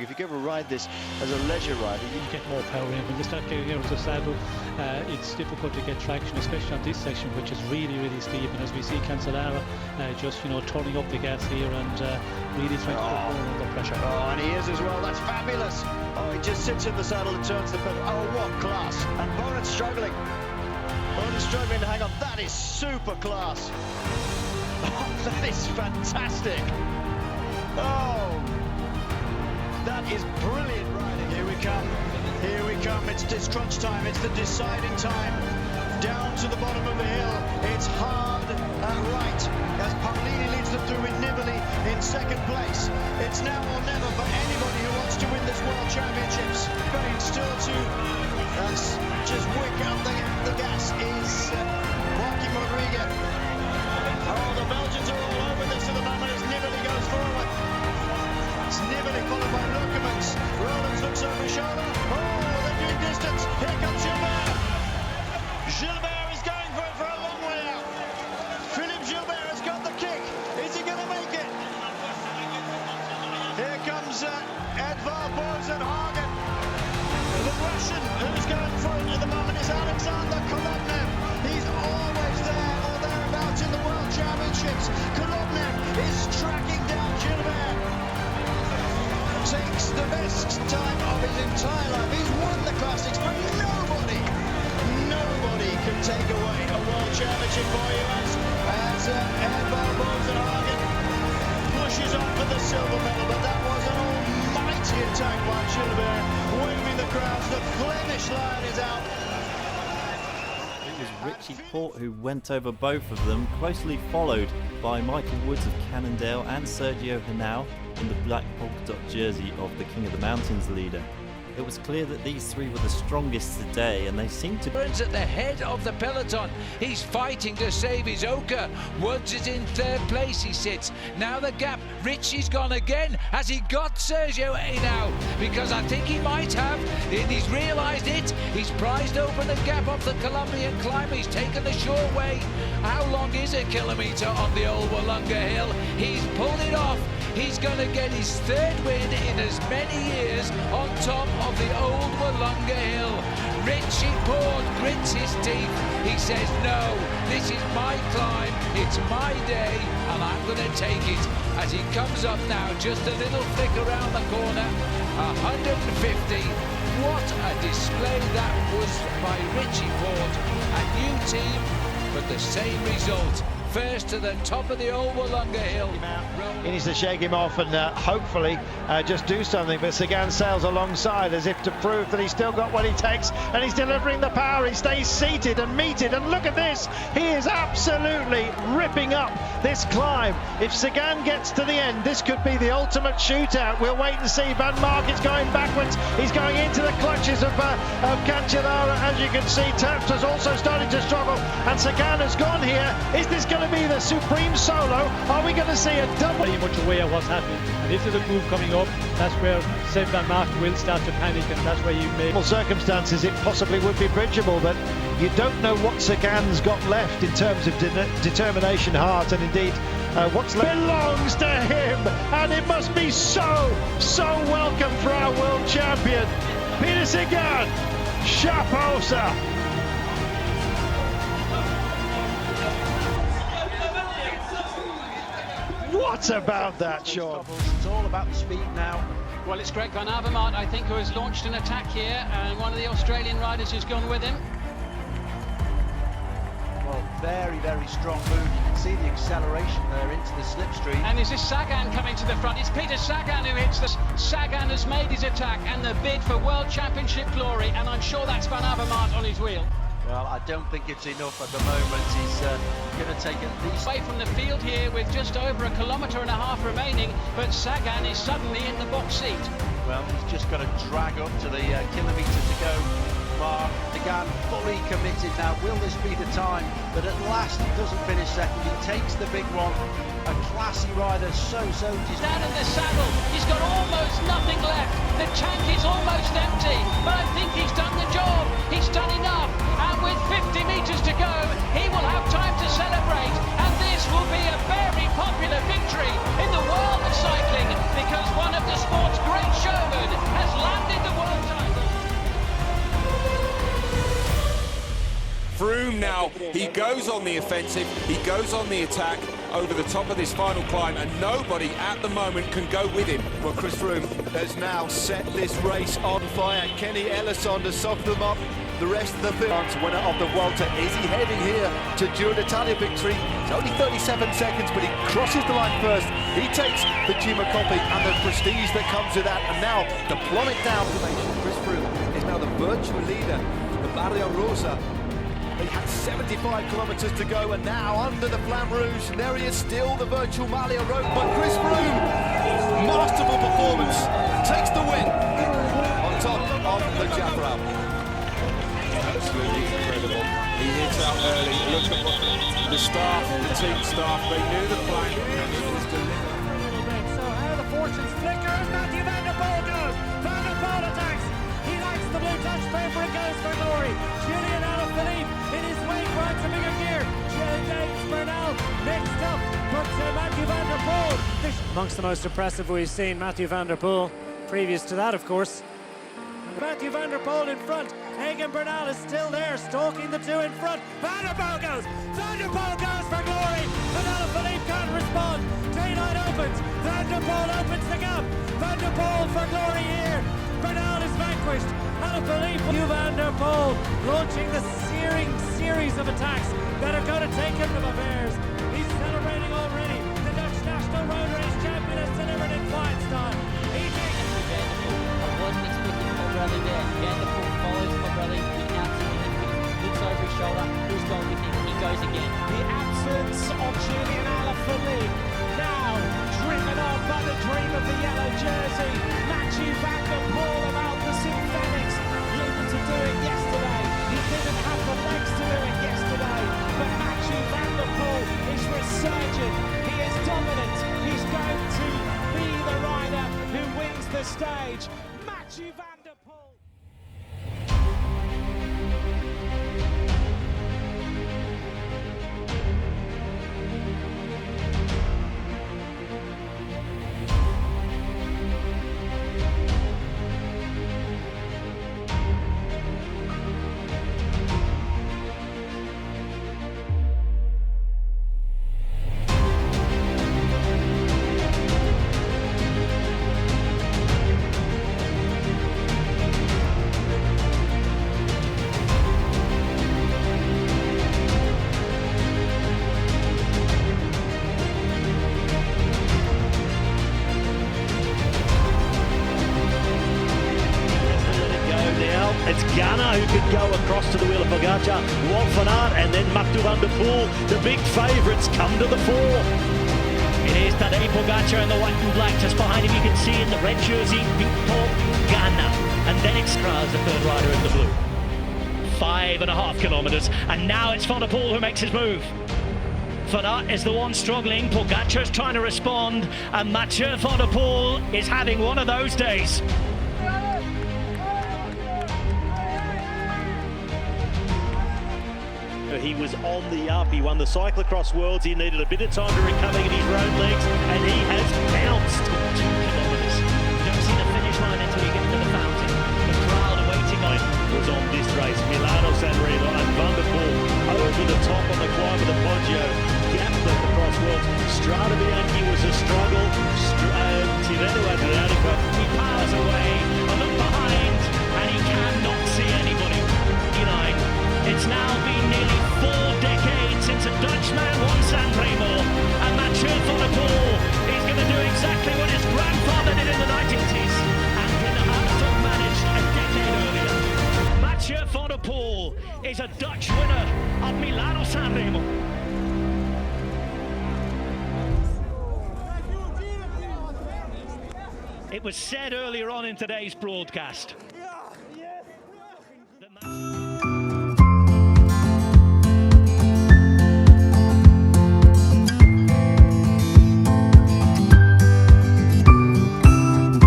If you ever ride this as a leisure rider, you get more power in. When you start getting out of the saddle, it's difficult to get traction, especially on this section, which is really, really steep. And as we see Cancellara just, turning up the gas here and really trying to put more under pressure. Oh, and he is as well. That's fabulous. Oh, he just sits in the saddle and turns the pedal. Oh, what class. And Bonnett's struggling. Bonnett's struggling to hang on. That is super class. Oh, that is fantastic. Oh. That is brilliant riding. Here we come. Here we come. It's crunch time. It's the deciding time. Down to the bottom of the hill. It's hard and right as Paolini leads them through with Nibali in second place. It's now or never for anybody who wants to win this World Championships. Spain still to just wick up the gas is Joaquim Rodriguez. Oh, the Belgians are all over this at the moment as Nibali goes forward. Nibali followed by Lukemans. Rollins looks over his shoulder. Oh, they're doing distance. Here comes Gilbert. Gilbert is going for it for a long way out. Philippe Gilbert has got the kick. Is he going to make it? Here comes Edvard Bosenhagen. The Russian who's going for it at the moment is Alexander Kolobnev. He's always there or thereabouts in the World Championships. Kolobnev is tracking down Gilbert. Takes the best time of his entire life. He's won the classics, but nobody can take away a world championship for you as Edvard Bosenhagen pushes on for the silver medal. But that was an almighty attack by Gilbert, waving the crowds. The Flemish Lion is out. It was Richie Porte who went over both of them, closely followed by Michael Woods of Cannondale and Sergio Henao in the black polka dot jersey of the King of the Mountains leader. It was clear that these three were the strongest today, and they seemed to... Burns at the head of the peloton. He's fighting to save his Oka. Woods is in third place, he sits. Now the gap. Richie's gone again. Has he got Sergio Henao? Because I think he might have. He's realised it. He's prized open the gap off the Colombian climber. He's taken the short way. How long is a kilometre on the old Wollonga Hill? He's pulled it off. He's going to get his third win in as many years on top of the old Wollonga Hill. Richie Porte grits his teeth. He says, no, this is my climb, it's my day, and I'm going to take it. As he comes up now, just a little flick around the corner, 150. What a display that was by Richie Porte. A new team, but the same result. First to the top of the old Wollonga Hill. He needs to shake him off and hopefully just do something, but Sagan sails alongside as if to prove that he's still got what he takes, and he's delivering the power. He stays seated and meted, and look at this, he is absolutely ripping up this climb. If Sagan gets to the end, this could be the ultimate shootout. We'll wait and see. Van Mark is going backwards, he's going into the clutches of Cancellara. As you can see, Terps has also started to struggle, and Sagan has gone here. Is this going to be the supreme solo? Are we going to see a double? Very much aware of what's happening. And if there's a move coming up, that's where Seb Van Mark will start to panic, and that's where you may... In circumstances, it possibly would be bridgeable, but you don't know what Sagan's got left in terms of determination, heart, and indeed what's left belongs to him, and it must be so welcome for our world champion, Peter Sagan. Chapeau, sir. What about that, Sean? It's all about the speed now. Well, it's Greg Van Avermaet, I think, who has launched an attack here, and one of the Australian riders has gone with him. Well, very, very strong move. You can see the acceleration there into the slipstream. And is this Sagan coming to the front? It's Peter Sagan who hits this. Sagan has made his attack and the bid for World Championship glory, and I'm sure that's Van Avermaet on his wheel. Well, I don't think it's enough at the moment. He's going to take at least... Away from the field here with just over 1.5 kilometres remaining, but Sagan is suddenly in the box seat. Well, he's just got to drag up to the kilometre to go mark. Sagan fully committed now. Will this be the time? But at last he doesn't finish second. He takes the big one. A classy rider, so down in the saddle. He's got almost nothing left. The tank is almost empty, but I think he's done the job. He's done enough, and with 50 metres to go, he will have time to celebrate, and this will be a very popular victory in the world of cycling. because one of the sport's great showmen has landed the world title. Froome now, he goes on the offensive, he goes on the attack over the top of this final climb, and nobody at the moment can go with him. Well, Chris Froome has now set this race on fire. Kenny Ellison to soft them up. The rest of the field. Winner of the Vuelta, is he heading here to Giro d'Italia victory? It's only 37 seconds, but he crosses the line first. He takes the Gima copy and the prestige that comes with that, and now to plummet down. Chris Froome is now the virtual leader of Barrio Rosa. He had 75 kilometres to go, and now under the Flamme Rouge, and there he is, still the virtual Malia Road. But Chris Froome, masterful performance, takes the win on top of the Jafra. Absolutely incredible. He hits out early. Look at what the staff, the team staff, they knew the plan. So how the fortunes flicker as Matthew Van Der Poel goes. Van Der Poel attacks. He likes the blue touch paper and goes for glory. Julian Alaphilippe in his wake rides a bigger gear. James Bernal next up, but Matthew Van Der Poel. Amongst the most impressive we've seen Matthew Van Der Poel. Previous to that, of course. Matthew Van Der Poel in front. Egan Bernal is still there, stalking the two in front. Van Der Poel goes! Van Der Poel goes for glory! And Alaphilippe can't respond. Daylight opens. Van Der Poel opens the gap. Van Der Poel for glory here. Bernal is vanquished. Alaphilippe, Van Der Poel launching the searing series of attacks that are going to take him to the Bears. He's celebrating already. The Dutch National Road Race champion has delivered in flying style. He takes I wasn't expecting Cobrelli there. Van Der Poel follows Cobrelli, looking out to him, looks over his shoulder. Who's going with him? He goes again. the absence of Julian Alaphilippe. Now driven on by the dream of the yellow jersey, Matthew Van Der Poel of Alpecin Phoenix, able to do it yesterday. He didn't have the legs to do it yesterday, but Matthew Van Der Poel is resurgent. He is dominant. He's going to be the rider who wins the stage. Matthew Van Der Poel. It's Ghana who could go across to the wheel of Pogacar, Wout van Aert, and then Mathieu van der Poel. The big favourites come to the fore. It is Tadej Pogacar in the white and black. Just behind him you can see in the red jersey, Victor Ghana. And then it's Kras, the third rider in the blue. 5.5 kilometres, and now it's Van der Poel who makes his move. Van Aert is the one struggling, Pogacar's trying to respond, and Mathieu van der Poel is having one of those days. He was on the up. He won the cyclocross worlds. He needed a bit of time to recover in his road legs, and he has bounced 2 kilometres. You don't see the finish line until you get to the fountain. The crowd awaiting on was on this race. Milano Sanremo and Van der Poel over the top on the climb of the Poggio. Gapped at the cross worlds. Strade Bianchi was a struggle. Tirreno Adriatico, He powers away, a look behind, and he cannot see anybody. It's now been nearly 4 decades since a Dutchman won Sanremo, and Mathieu van der Poel is going to do exactly what his grandfather did in the 1980s, and Van Aert managed a decade earlier. Mathieu van der Poel is a Dutch winner of Milano Sanremo. It was said earlier on in today's broadcast,